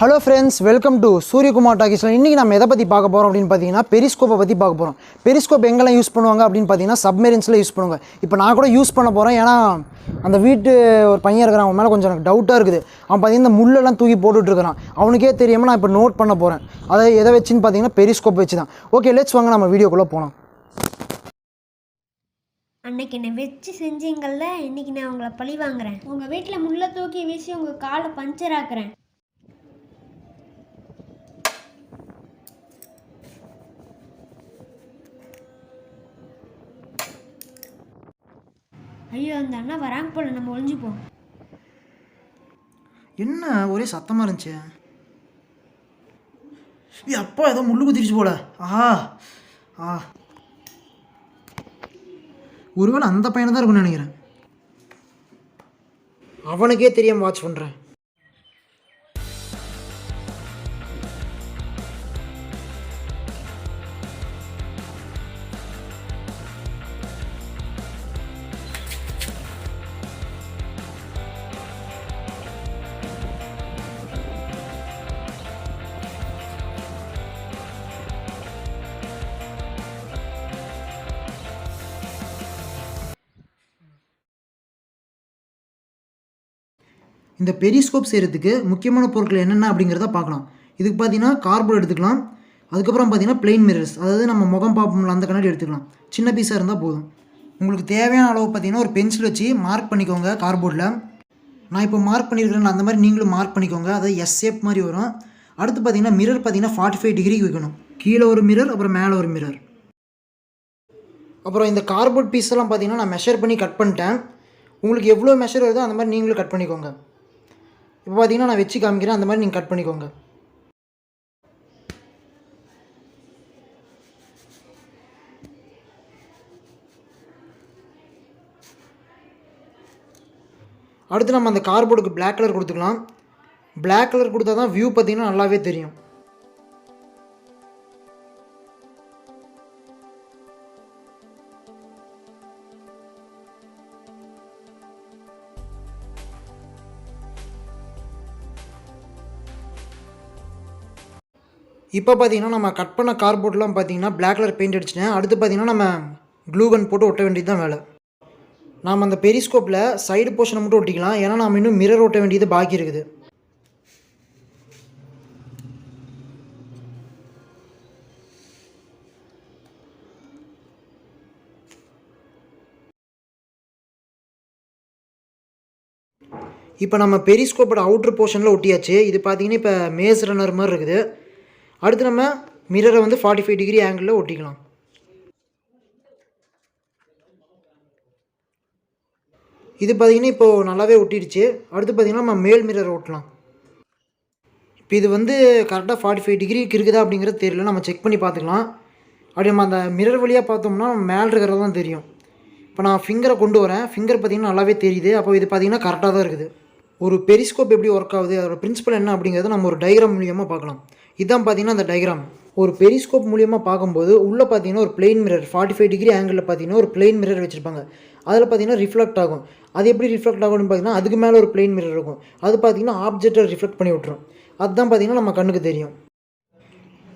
Hello friends, welcome to Surya Kumar Talkies. இன்னைக்கு நாம எதை பத்தி பார்க்க போறோம் அப்படினு பாத்தீங்கன்னா பெரிஸ்கோப்பை பத்தி பார்க்க போறோம். பெரிஸ்கோப் எங்கெல்லாம் யூஸ் பண்ணுவாங்க அப்படினு பாத்தீங்கன்னா சப்மரீன்ஸ்ல யூஸ் பண்ணுவாங்க. இப்போ நான் கூட யூஸ் பண்ண போறேன். ஏனா அந்த வீட்டு ஒரு பையன் இருக்கறான், அவன் மேல கொஞ்சம் எனக்கு டவுட்டா இருக்குது. அவன் பாத்தீங்கன்னா இந்த முள்ளெல்லாம் தூக்கி போட்டுட்டு இருக்கான். அவனுக்கே தெரியாம நான் இப்போ நோட் பண்ண போறேன். அதை எதை வெச்சின்னு பாத்தீங்கன்னா பெரிஸ்கோப் வெச்சு தான். ஓகே, லெட்ஸ் வாங்க நம்ம வீடியோக்குள்ள போலாம். அன்னைக்கு என்ன வெச்சு செஞ்சீங்கல்ல, இன்னைக்கு நான் உங்களை பழி வாங்குறேன். உங்க வீட்டில் முள்ளை தூக்கி வீசி உங்க காலை பஞ்சர் ஆக்குறேன். ஐயோ, அந்த அண்ணா வராங்க போல, நம்ம ஒளிஞ்சுப்போம். என்ன ஒரே சத்தமா இருந்துச்சு? அப்பா ஏதோ முள்ளு குத்திருச்சு போல. ஒருவேளை அந்த பையனை தான் இருக்கும்னு நினைக்கிறேன். அவனுக்கே தெரியாம வாட்ச் பண்றேன். இந்த பெரிஸ்கோப் செய்கிறதுக்கு முக்கியமான பொருட்கள் என்னென்ன அப்படிங்கிறத பார்க்கலாம். இதுக்கு பார்த்தீங்கன்னா கார்போர்ட் எடுத்துக்கலாம். அதுக்கப்புறம் பார்த்தீங்கன்னா பிளெயின் மிரர்ஸ், அதாவது நம்ம முகம் பார்ப்போம்ல அந்த கண்ணாடி எடுத்துக்கலாம். சின்ன பீஸாக இருந்தால் போதும். உங்களுக்கு தேவையான அளவு பார்த்தீங்கன்னா ஒரு பென்சில் வச்சு மார்க் பண்ணிக்கோங்க கார்போர்டில். நான் இப்போ மார்க் பண்ணியிருக்கிறேன், அந்த மாதிரி நீங்களும் மார்க் பண்ணிக்கோங்க. அதாவது எஸ் ஷேப் மாதிரி வரும். அடுத்து பார்த்தீங்கன்னா மிரர் பார்த்தீங்கன்னா 45 டிகிரிக்கு வைக்கணும். கீழே ஒரு மிரர், அப்புறம் மேலே ஒரு மிரர். அப்புறம் இந்த கார்போர்ட் பீஸெல்லாம் பார்த்தீங்கன்னா நான் மெஷர் பண்ணி கட் பண்ணிட்டேன். உங்களுக்கு எவ்வளோ மெஷர் வருதோ அந்த மாதிரி நீங்களும் கட் பண்ணிக்கோங்க. இப்போ பார்த்தீங்கன்னா நான் வச்சு காமிக்கிறேன், அந்த மாதிரி நீங்கள் கட் பண்ணிக்கோங்க. அடுத்து நம்ம அந்த கார்போர்டுக்கு பிளாக் கலர் கொடுத்துக்கலாம். பிளாக் கலர் கொடுத்தா தான் வியூ பார்த்தீங்கன்னா நல்லாவே தெரியும். இப்போ பார்த்தீங்கன்னா நம்ம கட் பண்ண கார்போர்ட்லாம் பார்த்தீங்கன்னா பிளாக் கலர் பெயிண்ட் அடிச்சிட்டேன். அடுத்து பார்த்தீங்கன்னா நம்ம க்ளூகன் போட்டு ஒட்ட வேண்டியது தான் வேலை. நாம் அந்த பெரிஸ்கோப்பில் சைடு போர்ஷனை மட்டும் ஒட்டிக்கலாம், ஏன்னா நாம் இன்னும் மிரர் ஒட்ட வேண்டியது பாக்கி இருக்குது. இப்போ நம்ம பெரிஸ்கோப்போட அவுட்ரு போர்ஷனில் ஒட்டியாச்சு. இது பார்த்தீங்கன்னா இப்போ மேஸ் ரன்னர் மாதிரி இருக்குது. அடுத்து நம்ம மிரரை வந்து 45 டிகிரி ஆங்கிளில் ஒட்டிக்கலாம். இது பார்த்திங்கன்னா இப்போது நல்லாவே ஒட்டிடுச்சு. அடுத்து பார்த்திங்கன்னா நம்ம மேல் மிரரை ஒட்டலாம். இப்போ இது வந்து கரெக்டாக 45 டிகிரிக்கு இருக்குதா அப்படிங்கிறது தெரியல, நம்ம செக் பண்ணி பார்த்துக்கலாம். அப்படி நம்ம அந்த மிரர் வழியாக பார்த்தோம்னா நம்ம மேலே இருக்கிறது தான் தெரியும். இப்போ நான் ஃபிங்கரை கொண்டு வரேன். ஃபிங்கர் பார்த்திங்கன்னா நல்லாவே தெரியுது. அப்போ இது பார்த்திங்கன்னா கரெக்டாக தான் இருக்குது. ஒரு பெரிஸ்கோப் எப்படி ஒர்க் ஆகுது, அதோட பிரின்சிபல் என்ன அப்படிங்கிறத நம்ம ஒரு டயக்ராம் மூலியமாக பார்க்கலாம். இதுதான் பார்த்தீங்கன்னா அந்த டயக்ராம். ஒரு பெரிஸ்கோப் மூலியமாக பார்க்கும்போது உள்ளே பார்த்தீங்கன்னா ஒரு பிளெயின் மிரர் 45 டிகிரி ஆங்கிளில் பார்த்தீங்கன்னா ஒரு பிளெயின் மிரர் வச்சுருப்பாங்க. அதில் பார்த்தீங்கன்னா ரிஃப்ளெக்ட் ஆகும். அது எப்படி ரிஃப்ளெக்ட் ஆகும்னு பார்த்தீங்கன்னா அதுக்கு மேலே ஒரு பிளெயின் மிரர் இருக்கும். அது பார்த்தீங்கன்னா ஆப்ஜெக்டை ரிஃப்ளெக்ட் பண்ணி விட்டுரும். அதுதான் பார்த்தீங்கன்னா நம்ம கண்ணுக்கு தெரியும்.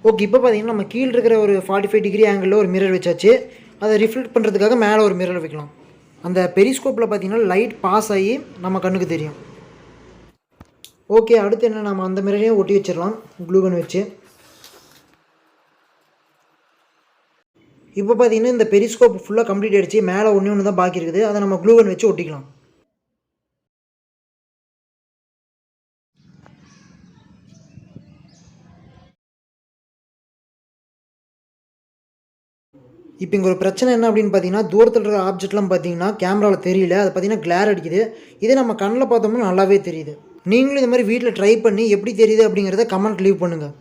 ஓகே, இப்போ பார்த்தீங்கன்னா நம்ம கீழே இருக்கிற ஒரு 45 டிகிரி ஆங்கிளில் ஒரு மிரர் வச்சாச்சு. அதை ரிஃப்ளெக்ட் பண்ணுறதுக்காக மேலே ஒரு மிரர் வைக்கலாம். அந்த பெரிஸ்கோப்பில் பார்த்தீங்கன்னா லைட் பாஸ் ஆகி நம்ம கண்ணுக்கு தெரியும். ஓகே, அடுத்து என்ன, நம்ம அந்த மிரரையும் ஒட்டி வச்சிடலாம் க்ளூகன் வச்சு. இப்போ பார்த்தீங்கன்னா இந்த பெரிஸ்கோப் ஃபுல்லாக கம்ப்ளீட் ஆகிடுச்சு. மேலே ஒன்று தான் பாக்கி இருக்குது. அதை நம்ம க்ளூகன் வச்சு ஒட்டிக்கலாம். இப்போ இங்கே ஒரு பிரச்சனை என்ன அப்படின்னு பார்த்தீங்கன்னா, தூரத்தில் இருக்கிற ஆப்ஜெக்ட்லாம் பார்த்தீங்கன்னா கேமராவில் தெரியல. அது பார்த்தீங்கன்னா கிளார் அடிக்குது. இதே நம்ம கண்ணில் பார்த்தோம்னா நல்லாவே தெரியுது. நீங்களும் இந்த மாதிரி வீட்டில் ட்ரை பண்ணி எப்படி தெரியுது அப்படிங்கிறத கமெண்ட் லீவ் பண்ணுங்கள்.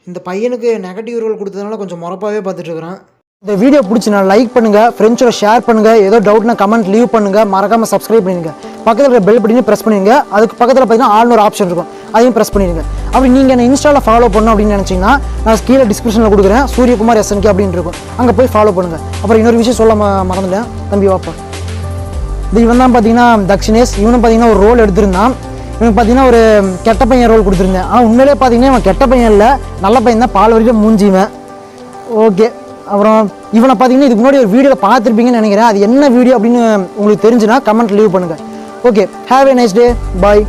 இந்த பையனுக்கு நெகட்டிவ் ரோல் கொடுத்ததுனால கொஞ்சம் முறப்பாகவே பார்த்துட்ருக்குறான். இந்த வீடியோ பிடிச்சினா லைக் பண்ணுங்கள், ஃப்ரெண்ட்ஸோட ஷேர் பண்ணுங்கள், ஏதோ டவுட்னா கமெண்ட் லீவ் பண்ணுங்கள், மறக்காமல் சப்ஸ்கிரைப் பண்ணிடுங்க. பக்கத்தில் இருக்கிற பெல் பட்டனையும் ப்ரெஸ் பண்ணிடுங்க. அதுக்கு பக்கத்தில் பார்த்தீங்கன்னா ஆல்னு ஒரு ஆப்ஷன் இருக்கும், அதையும் ப்ரெஸ் பண்ணிடுங்க. அப்படி நீங்கள் என்ன இன்ஸ்டாவில் ஃபாலோ பண்ணணும் அப்படின்னு நினச்சிங்கன்னா நான் கீழே டிஸ்கிரிப்ஷனில் கொடுக்குறேன், Surya Kumar SNK அப்படின்னு இருக்கும். அங்கே போய் ஃபாலோ பண்ணுங்கள். அப்புறம் இன்னொரு விஷயம் சொல்ல மறந்துட்டேன், தம்பி வாப்பா. இது இவன் தான் பார்த்தீங்கன்னா தக்ஷினேஷ். இவனும் பார்த்தீங்கன்னா ஒரு ரோல் எடுத்திருந்தான். இவனுக்கு பார்த்தீங்கன்னா ஒரு கெட்ட பையன் ரோல் கொடுத்துருந்தேன். ஆனால் உண்மையிலே பார்த்தீங்கன்னா இவன் கெட்ட பையன் இல்லை, நல்ல பையன் தான், பால் வரைக்கும் மூஞ்சிவன். ஓகே, அப்புறம் இவனை பார்த்தீங்கன்னா இதுக்கு முன்னாடி ஒரு வீடியோவில் பார்த்துருப்பீங்கன்னு நினைக்கிறேன். அது என்ன வீடியோ அப்படின்னு உங்களுக்கு தெரிஞ்சுன்னா கமெண்ட் லீவ் பண்ணுங்கள். Okay, have a nice day, bye.